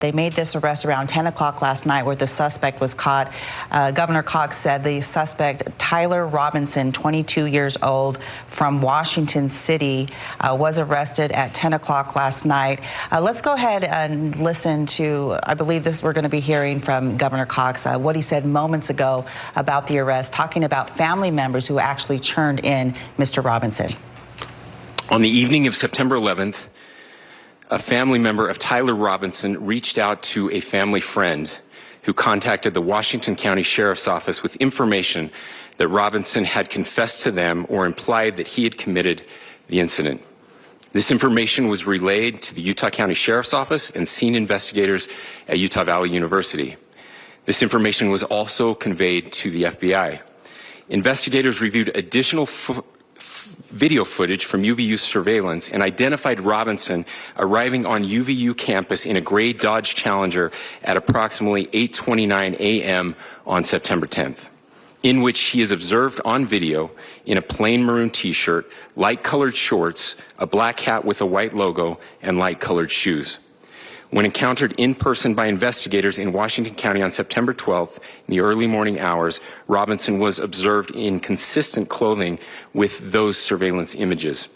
They made this arrest around 10 o'clock last night where the suspect was caught. Governor Cox said the suspect, Tyler Robinson, 22 years old, from Washington City, was arrested at 10 o'clock last night. Let's go ahead and listen to, I believe we're going to be hearing from Governor Cox, what he said moments ago about the arrest, talking about family members who actually turned in Mr. Robinson. On the evening of September 11th, a family member of Tyler Robinson reached out to a family friend who contacted the Washington County Sheriff's Office with information that Robinson had confessed to them or implied that he had committed the incident. This information was relayed to the Utah County Sheriff's Office and scene investigators at Utah Valley University. This information was also conveyed to the FBI. Investigators reviewed additional video footage from UVU surveillance and identified Robinson arriving on UVU campus in a gray Dodge Challenger at approximately 8:29 a.m. on September 10th, in which he is observed on video in a plain maroon t-shirt, light-colored shorts, a black hat with a white logo, and light-colored shoes. When encountered in person by investigators in Washington County on September 12th in the early morning hours, Robinson was observed in consistent clothing with those surveillance images.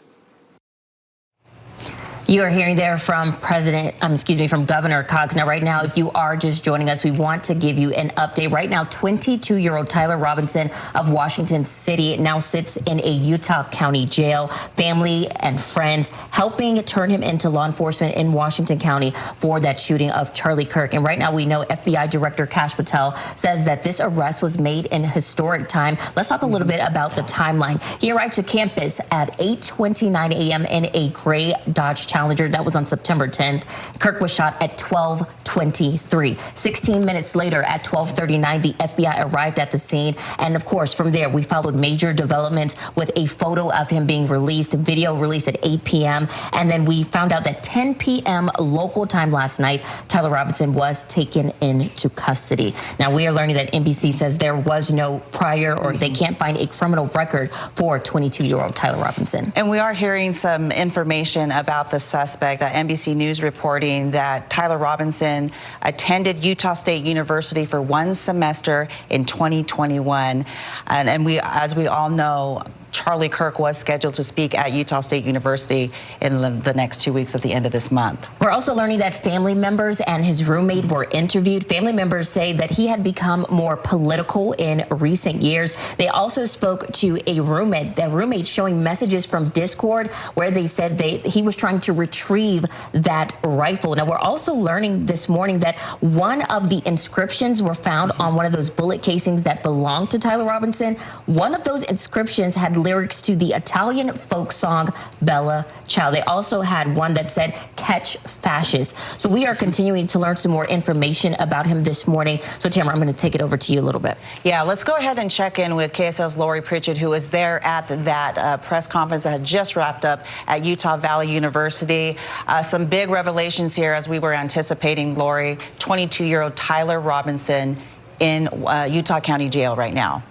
You are hearing there from from Governor Cox. Now, right now, if you are just joining us, we want to give you an update. Right now, 22-year-old Tyler Robinson of Washington City now sits in a Utah County jail. Family and friends helping turn him into law enforcement in Washington County for that shooting of Charlie Kirk. And right now, we know FBI Director Kash Patel says that this arrest was made in historic time. Let's talk a little bit about the timeline. He arrived to campus at 8:29 a.m. in a gray Dodge Challenger. That was on September 10th. Kirk was shot at 12:23. 16 minutes later at 12:39, the FBI arrived at the scene. And of course, from there, we followed major developments with a photo of him being released, video released at 8 p.m. And then we found out that 10 p.m. local time last night, Tyler Robinson was taken into custody. Now, we are learning that NBC says there was no prior or they can't find a criminal record for 22-year-old Tyler Robinson. And we are hearing some information about the suspect. NBC News reporting that Tyler Robinson attended Utah State University for one semester in 2021. And as we all know, Charlie Kirk was scheduled to speak at Utah State University in the next 2 weeks at the end of this month. We're also learning that family members and his roommate were interviewed. Family members say that he had become more political in recent years. They also spoke to a roommate, the roommate showing messages from Discord where they said he was trying to retrieve that rifle. Now, we're also learning this morning that one of the inscriptions were found on one of those bullet casings that belonged to Tyler Robinson. One of those inscriptions had lyrics to the Italian folk song Bella Ciao. They also had one that said catch fascists. So we are continuing to learn some more information about him this morning. So Tamara, I'm going to take it over to you a little bit. Yeah, let's go ahead and check in with KSL's Lori Pritchett, who was there at that press conference that had just wrapped up at Utah Valley University. Some big revelations here as we were anticipating, Lori. 22-year-old Tyler Robinson in Utah County Jail right now.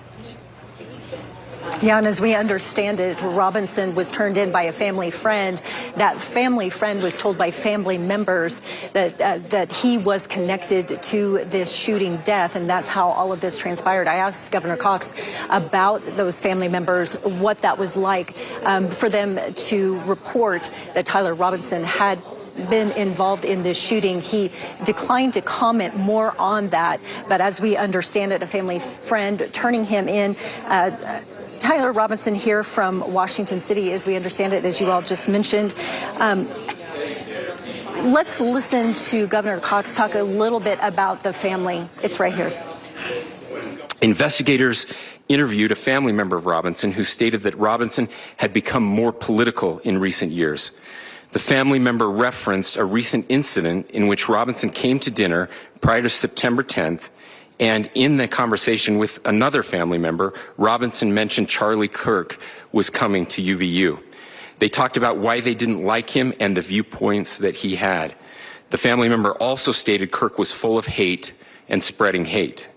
Yeah, and as we understand it, Robinson was turned in by a family friend. That family friend was told by family members that he was connected to this shooting death, and that's how all of this transpired. I asked Governor Cox about those family members, what that was like for them to report that Tyler Robinson had been involved in this shooting. He declined to comment more on that, but as we understand it, a family friend turning him in. Tyler Robinson here from Washington City, as we understand it, as you all just mentioned. Let's listen to Governor Cox talk a little bit about the family. It's right here. Investigators interviewed a family member of Robinson who stated that Robinson had become more political in recent years. The family member referenced a recent incident in which Robinson came to dinner prior to September 10th. And in the conversation with another family member, Robinson mentioned Charlie Kirk was coming to UVU. They talked about why they didn't like him and the viewpoints that he had. The family member also stated Kirk was full of hate and spreading hate.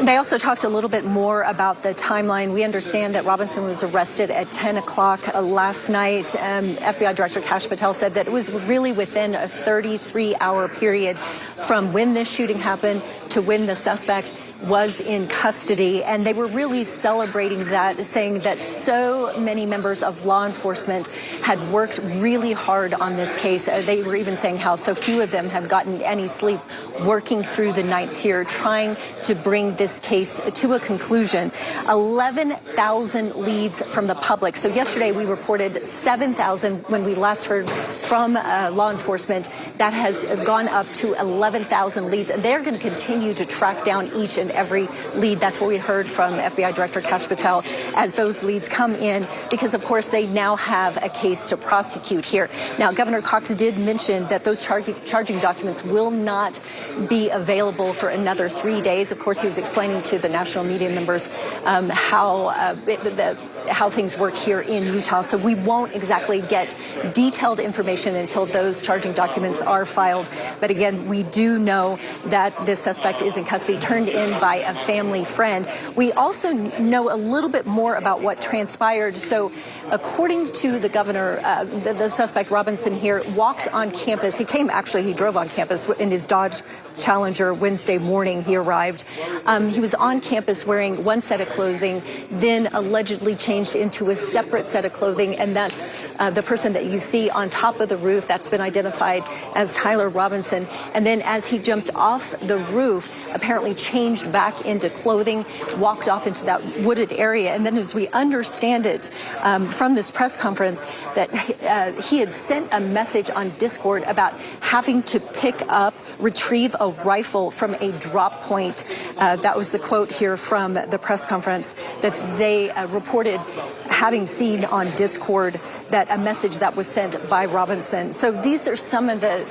They also talked a little bit more about the timeline. We understand that Robinson was arrested at 10 o'clock last night. FBI Director Kash Patel said that it was really within a 33-hour period from when this shooting happened to when the suspect was in custody, and they were really celebrating that, saying that so many members of law enforcement had worked really hard on this case. They were even saying how so few of them have gotten any sleep working through the nights here, trying to bring this case to a conclusion. 11,000 leads from the public. So yesterday we reported 7,000 when we last heard from law enforcement. That has gone up to 11,000 leads, and they're going to continue to track down each and every lead. That's what we heard from FBI Director Kash Patel as those leads come in, because of course they now have a case to prosecute here. Now, Governor Cox did mention that those charging documents will not be available for another 3 days. Of course, he was explaining to the national media members how things work here in Utah. So we won't exactly get detailed information until those charging documents are filed. But again, we do know that this suspect is in custody, turned in by a family friend. We also know a little bit more about what transpired. So according to the governor, the suspect Robinson here walked on campus. He drove on campus in his Dodge Challenger Wednesday morning. He arrived. He was on campus wearing one set of clothing, then allegedly changed into a separate set of clothing, and that's the person that you see on top of the roof. That's been identified as Tyler Robinson. And then as he jumped off the roof, apparently changed back into clothing, walked off into that wooded area. And then as we understand it from this press conference, that he had sent a message on Discord about having to retrieve a rifle from a drop point. That was the quote here from the press conference, that they reported having seen on Discord, that a message that was sent by Robinson. So these are some of the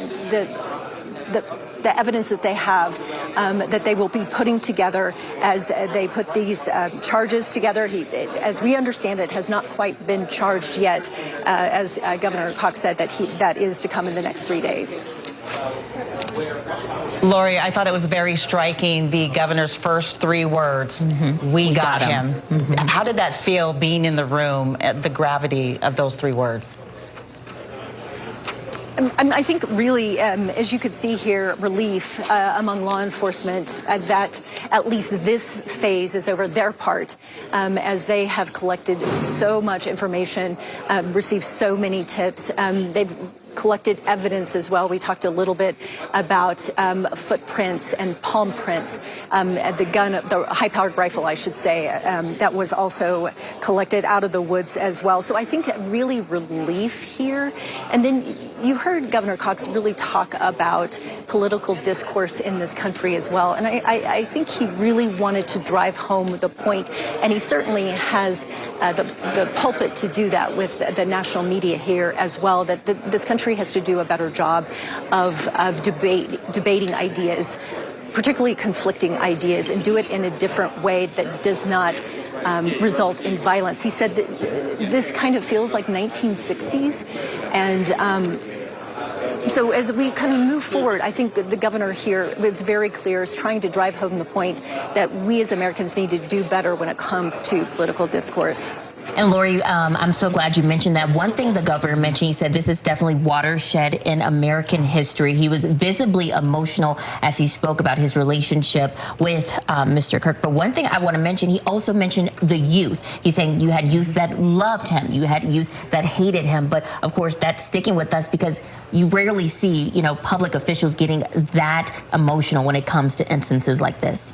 evidence that they have that they will be putting together as they put these charges together. He, as we understand it, has not quite been charged yet, as Governor Cox said that is to come in the next 3 days. Lori, I thought it was very striking, the governor's first 3 words, we got him. How did that feel, being in the room, the gravity of those 3 words? I think really, as you could see here, relief among law enforcement that at least this phase is over their part, as they have collected so much information, received so many tips. They've collected evidence as well. We talked a little bit about footprints and palm prints. The gun, the high-powered rifle, I should say, that was also collected out of the woods as well. So I think really relief here. And then you heard Governor Cox really talk about political discourse in this country as well. And I think he really wanted to drive home the point, and he certainly has the pulpit to do that with the national media here as well, that this country has to do a better job of debating ideas, particularly conflicting ideas, and do it in a different way that does not result in violence. He said that this kind of feels like 1960s, and so as we kind of move forward, I think the governor here was very clear, is trying to drive home the point that we as Americans need to do better when it comes to political discourse. And Lori, I'm so glad you mentioned that. One thing the governor mentioned, he said this is definitely watershed in American history. He was visibly emotional as he spoke about his relationship with Mr. Kirk. But one thing I want to mention, he also mentioned the youth. He's saying you had youth that loved him, you had youth that hated him. But of course, that's sticking with us because you rarely see, public officials getting that emotional when it comes to instances like this.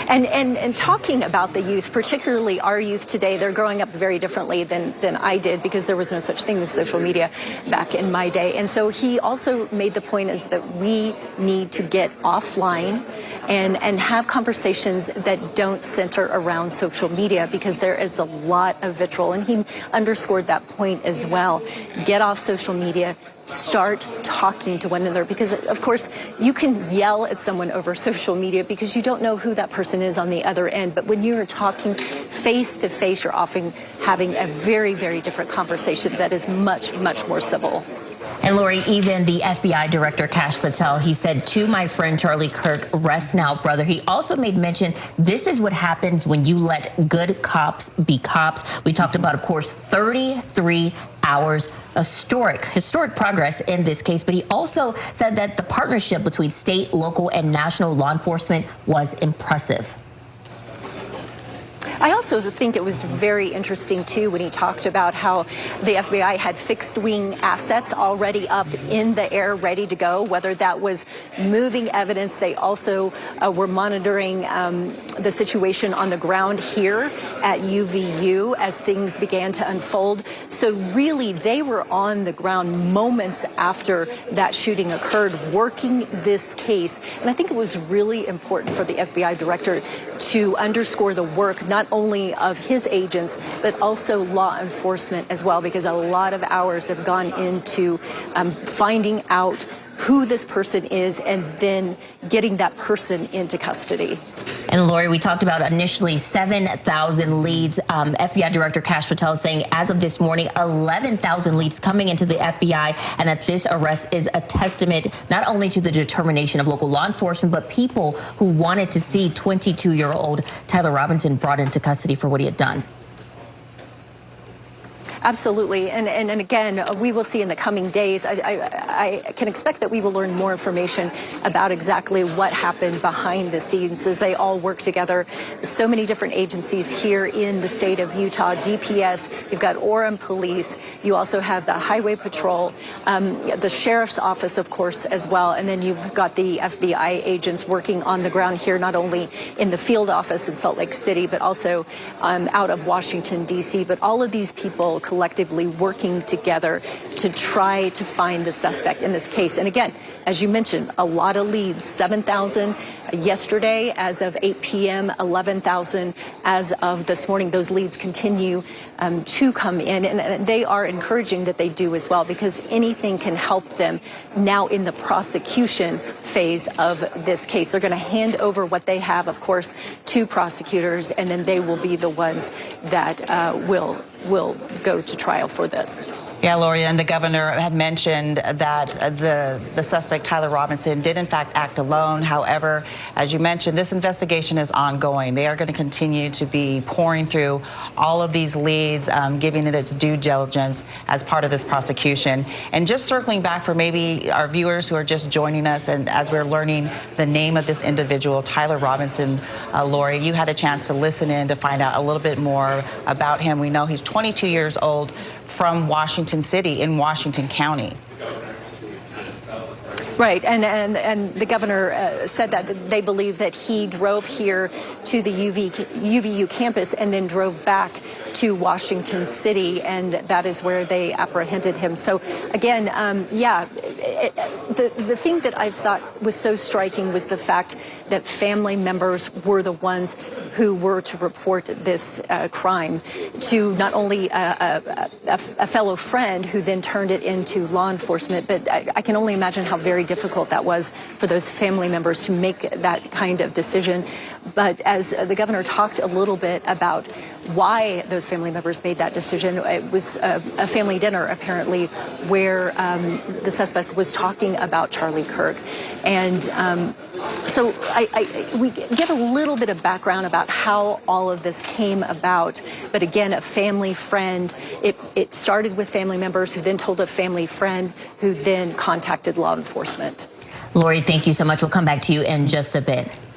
And talking about the youth, particularly our youth today, they're growing up very differently than I did, because there was no such thing as social media back in my day. And so he also made the point is that we need to get offline and have conversations that don't center around social media, because there is a lot of vitriol. And he underscored that point as well. Get off social media. Start talking to one another, because of course you can yell at someone over social media because you don't know who that person is on the other end. But when you're talking face to face, you're often having a very, very different conversation that is much, much more civil. And Lori, even the FBI director, Kash Patel, he said to my friend Charlie Kirk, rest now, brother. He also made mention, this is what happens when you let good cops be cops. We talked about, of course, 33 hours, historic progress in this case. But he also said that the partnership between state, local, and national law enforcement was impressive. I also think it was very interesting, too, when he talked about how the FBI had fixed-wing assets already up in the air, ready to go, whether that was moving evidence. They also were monitoring the situation on the ground here at UVU as things began to unfold. So really, they were on the ground moments after that shooting occurred, working this case. And I think it was really important for the FBI director to underscore the work, not only of his agents, but also law enforcement as well, because a lot of hours have gone into finding out who this person is and then getting that person into custody. And Lori, we talked about initially 7,000 leads. FBI Director Kash Patel saying as of this morning, 11,000 leads coming into the FBI, and that this arrest is a testament not only to the determination of local law enforcement, but people who wanted to see 22-year-old Tyler Robinson brought into custody for what he had done. Absolutely. And again, we will see in the coming days. I can expect that we will learn more information about exactly what happened behind the scenes as they all work together. So many different agencies here in the state of Utah, DPS, you've got Orem Police, you also have the Highway Patrol, the Sheriff's Office, of course, as well. And then you've got the FBI agents working on the ground here, not only in the field office in Salt Lake City, but also out of Washington, D.C. But all of these people collectively working together to try to find the suspect in this case. And again, as you mentioned, a lot of leads, 7,000 yesterday as of 8 p.m., 11,000 as of this morning. Those leads continue to come in, and they are encouraging that they do as well, because anything can help them now in the prosecution phase of this case. They're going to hand over what they have, of course, to prosecutors, and then they will be the ones that will go to trial for this. Yeah, Lori, and the governor had mentioned that the suspect, Tyler Robinson, did in fact act alone. However, as you mentioned, this investigation is ongoing. They are going to continue to be pouring through all of these leads, giving it its due diligence as part of this prosecution. And just circling back for maybe our viewers who are just joining us, and as we're learning the name of this individual, Tyler Robinson, Lori, you had a chance to listen in to find out a little bit more about him. We know he's 22 years old, from Washington City in Washington County. Right, and the governor said that they believe that he drove here to the UVU campus and then drove back to Washington City, and that is where they apprehended him. So again, the thing that I thought was so striking was the fact that family members were the ones who were to report this crime to not only a fellow friend who then turned it into law enforcement, but I can only imagine how very difficult that was for those family members to make that kind of decision. But as the governor talked a little bit about why those family members made that decision, it was a family dinner, apparently, where the suspect was talking about Charlie Kirk. And so we get a little bit of background about how all of this came about. But again, a family friend, it started with family members who then told a family friend who then contacted law enforcement. Lori, thank you so much. We'll come back to you in just a bit.